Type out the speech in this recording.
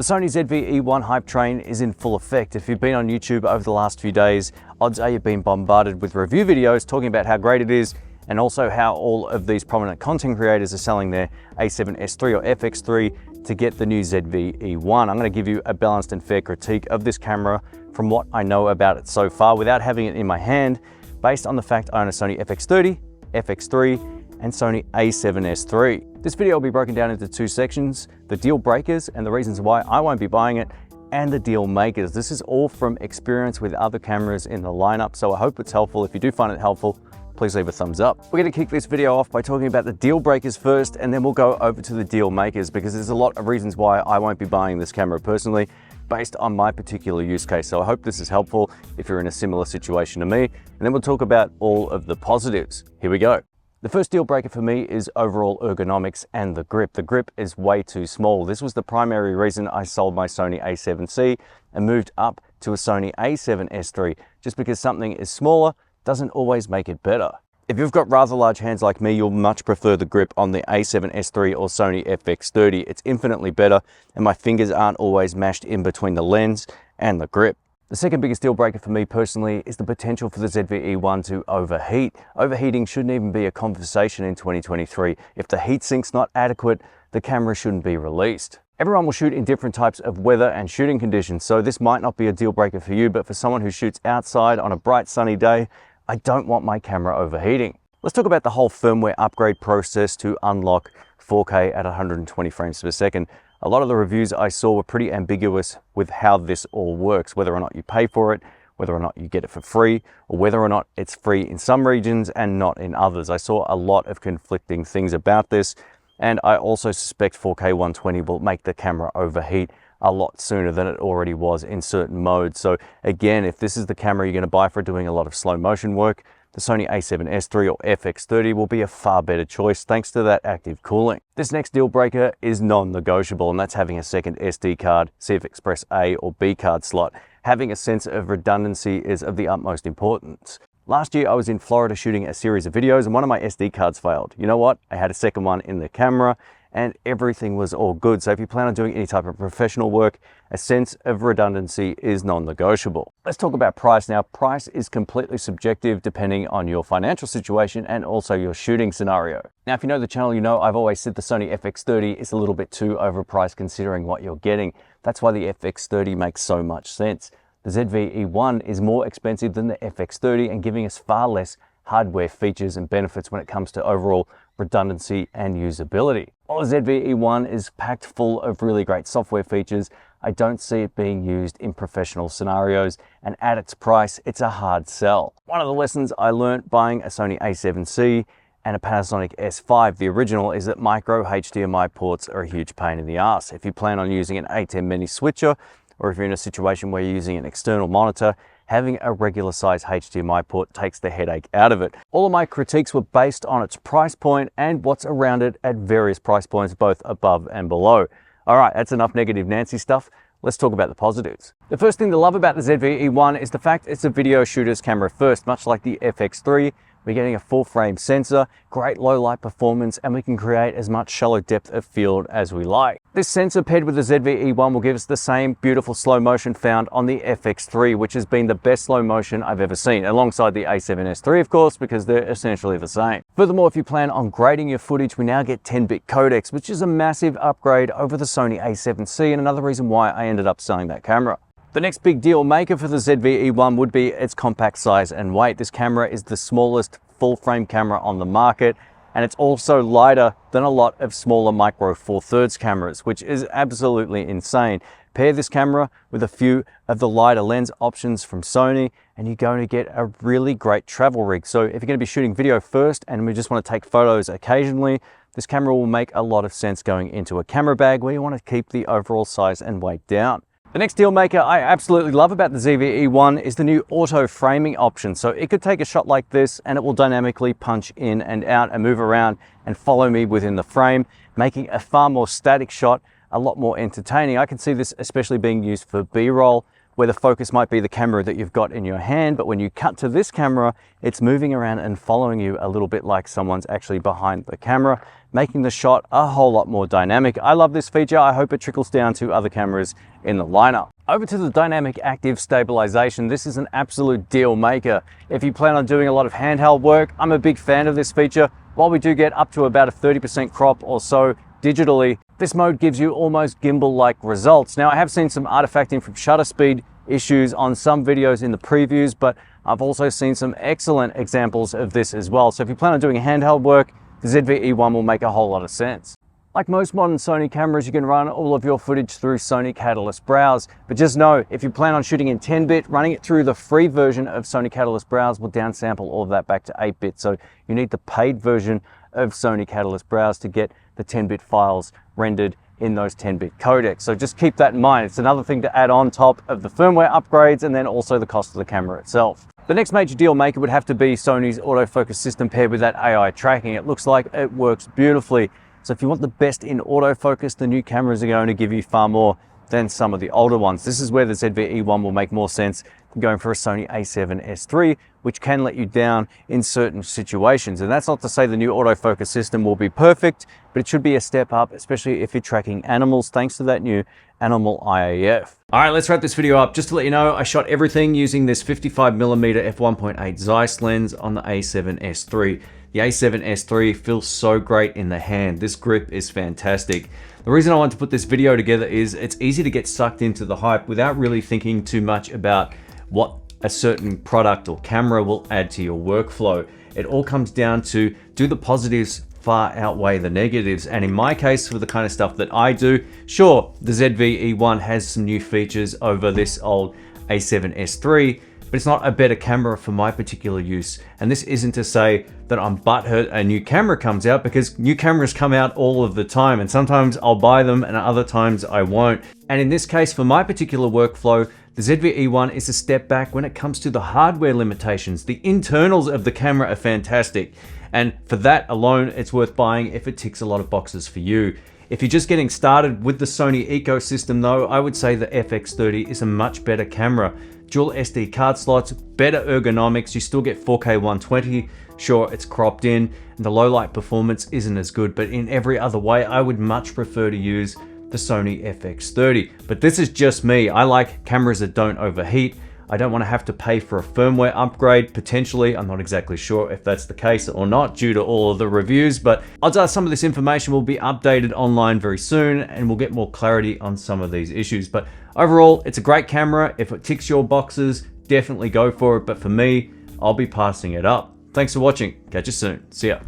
The Sony ZV-E1 hype train is in full effect. If you've been on YouTube over the last few days, odds are you've been bombarded with review videos talking about how great it is and also how all of these prominent content creators are selling their A7S III or FX3 to get the new ZV-E1. I'm going to give you a balanced and fair critique of this camera from what I know about it so far without having it in my hand, based on the fact I own a Sony FX30, FX3, and Sony A7S III. This video will be broken down into two sections: the deal breakers and the reasons why I won't be buying it, and the deal makers. This is all from experience with other cameras in the lineup, so I hope it's helpful. If you do find it helpful, please leave a thumbs up. We're going to kick this video off by talking about the deal breakers first, and then we'll go over to the deal makers, because there's a lot of reasons why I won't be buying this camera personally based on my particular use case. So I hope this is helpful if you're in a similar situation to me, and then we'll talk about all of the positives. Here we go. The first deal breaker for me is overall ergonomics and the grip. The grip is way too small. This was the primary reason I sold my Sony a7C and moved up to a Sony a7S III. Just because something is smaller doesn't always make it better. If you've got rather large hands like me, you'll much prefer the grip on the a7S III or Sony FX30. It's infinitely better, and my fingers aren't always mashed in between the lens and the grip. The second biggest deal breaker for me personally is the potential for the ZV-E1 to overheat. Overheating shouldn't even be a conversation in 2023. If the heatsink's not adequate, the camera shouldn't be released. Everyone will shoot in different types of weather and shooting conditions, so this might not be a deal breaker for you, but for someone who shoots outside on a bright sunny day, I don't want my camera overheating. Let's talk about the whole firmware upgrade process to unlock 4K at 120 frames per second. A lot of the reviews I saw were pretty ambiguous with how this all works, whether or not you pay for it, whether or not you get it for free, or whether or not it's free in some regions and not in others. I saw a lot of conflicting things about this, and I also suspect 4K 120 will make the camera overheat a lot sooner than it already was in certain modes. So again, if this is the camera you're going to buy for doing a lot of slow motion work, the Sony a7S III or FX30 will be a far better choice thanks to that active cooling. This next deal breaker is non-negotiable, and that's having a second SD card, CF Express A or B card slot. Having a sense of redundancy is of the utmost importance. Last year I was in Florida shooting a series of videos and one of my SD cards failed. You know what? I had a second one in the camera and everything was all good. So if you plan on doing any type of professional work, a sense of redundancy is non-negotiable. Let's talk about price now. Price is completely subjective depending on your financial situation and also your shooting scenario. Now, if you know the channel, you know I've always said the Sony FX30 is a little bit too overpriced considering what you're getting. That's why the FX30 makes so much sense. The ZV-E1 is more expensive than the FX30 and giving us far less hardware features and benefits when it comes to overall redundancy and usability. While the ZV-E1 is packed full of really great software features, I don't see it being used in professional scenarios, and at its price, it's a hard sell. One of the lessons I learned buying a Sony a7C and a Panasonic S5, the original, is that micro HDMI ports are a huge pain in the ass. If you plan on using an A10 mini switcher, or if you're in a situation where you're using an external monitor, having a regular size HDMI port takes the headache out of it. All of my critiques were based on its price point and what's around it at various price points, both above and below. All right, that's enough negative Nancy stuff. Let's talk about the positives. The first thing to love about the ZV-E1 is the fact it's a video shooter's camera first. Much like the FX3, we're getting a full frame sensor, great low light performance, and we can create as much shallow depth of field as we like. This sensor paired with the ZV-E1 will give us the same beautiful slow motion found on the FX3, which has been the best slow motion I've ever seen, alongside the a7S III, of course, because they're essentially the same. Furthermore, if you plan on grading your footage, we now get 10-bit codecs, which is a massive upgrade over the Sony a7C, and another reason why I ended up selling that camera. The next big deal maker for the ZV-E1 would be its compact size and weight. This camera is the smallest full frame camera on the market, and it's also lighter than a lot of smaller micro 4/3 cameras, which is absolutely insane. Pair this camera with a few of the lighter lens options from Sony, and you're going to get a really great travel rig. So if you're going to be shooting video first and we just want to take photos occasionally, this camera will make a lot of sense going into a camera bag where you want to keep the overall size and weight down. The next deal maker I absolutely love about the ZV-E1 is the new auto framing option. So it could take a shot like this and it will dynamically punch in and out and move around and follow me within the frame, making a far more static shot a lot more entertaining. I can see this especially being used for B-roll, where the focus might be the camera that you've got in your hand, but when you cut to this camera, it's moving around and following you a little bit like someone's actually behind the camera, making the shot a whole lot more dynamic. I love this feature. I hope it trickles down to other cameras in the lineup. Over to the dynamic active stabilization. This is an absolute deal maker. If you plan on doing a lot of handheld work, I'm a big fan of this feature. While we do get up to about a 30% crop or so digitally, this mode gives you almost gimbal-like results. Now, I have seen some artifacting from shutter speed issues on some videos in the previews, but I've also seen some excellent examples of this as well. So if you plan on doing handheld work, the ZV-E1 will make a whole lot of sense. Like most modern Sony cameras, you can run all of your footage through Sony Catalyst Browse, but just know, if you plan on shooting in 10-bit, running it through the free version of Sony Catalyst Browse will downsample all of that back to 8-bit. So you need the paid version of Sony Catalyst Browse to get the 10-bit files rendered in those 10-bit codecs. So just keep that in mind. It's another thing to add on top of the firmware upgrades and then also the cost of the camera itself. The next major deal maker would have to be Sony's autofocus system paired with that AI tracking. It looks like it works beautifully. So if you want the best in autofocus, the new cameras are going to give you far more than some of the older ones. This is where the ZV-E1 will make more sense than going for a Sony a7S III, which can let you down in certain situations. And that's not to say the new autofocus system will be perfect, but it should be a step up, especially if you're tracking animals, thanks to that new animal IAF. All right, let's wrap this video up. Just to let you know, I shot everything using this 55mm f1.8 Zeiss lens on the a7S III. The a7S III feels so great in the hand. This grip is fantastic. The reason I want to put this video together is it's easy to get sucked into the hype without really thinking too much about what a certain product or camera will add to your workflow. It all comes down to, do the positives far outweigh the negatives? And in my case, for the kind of stuff that I do, sure, the ZV-E1 has some new features over this old a7S III, but it's not a better camera for my particular use. And this isn't to say that I'm butthurt a new camera comes out, because new cameras come out all of the time, and sometimes I'll buy them and other times I won't. And in this case, for my particular workflow, the ZV-E1 is a step back when it comes to the hardware limitations. The internals of the camera are fantastic, and for that alone, it's worth buying if it ticks a lot of boxes for you. If you're just getting started with the Sony ecosystem though, I would say the FX30 is a much better camera. Dual SD card slots, better ergonomics, you still get 4K 120, sure it's cropped in, and the low light performance isn't as good, but in every other way, I would much prefer to use the Sony FX30. But this is just me. I like cameras that don't overheat. I don't want to have to pay for a firmware upgrade, potentially. I'm not exactly sure if that's the case or not due to all of the reviews, but odds are some of this information will be updated online very soon and we'll get more clarity on some of these issues. But overall, it's a great camera. If it ticks your boxes, definitely go for it. But for me, I'll be passing it up. Thanks for watching. Catch you soon. See ya.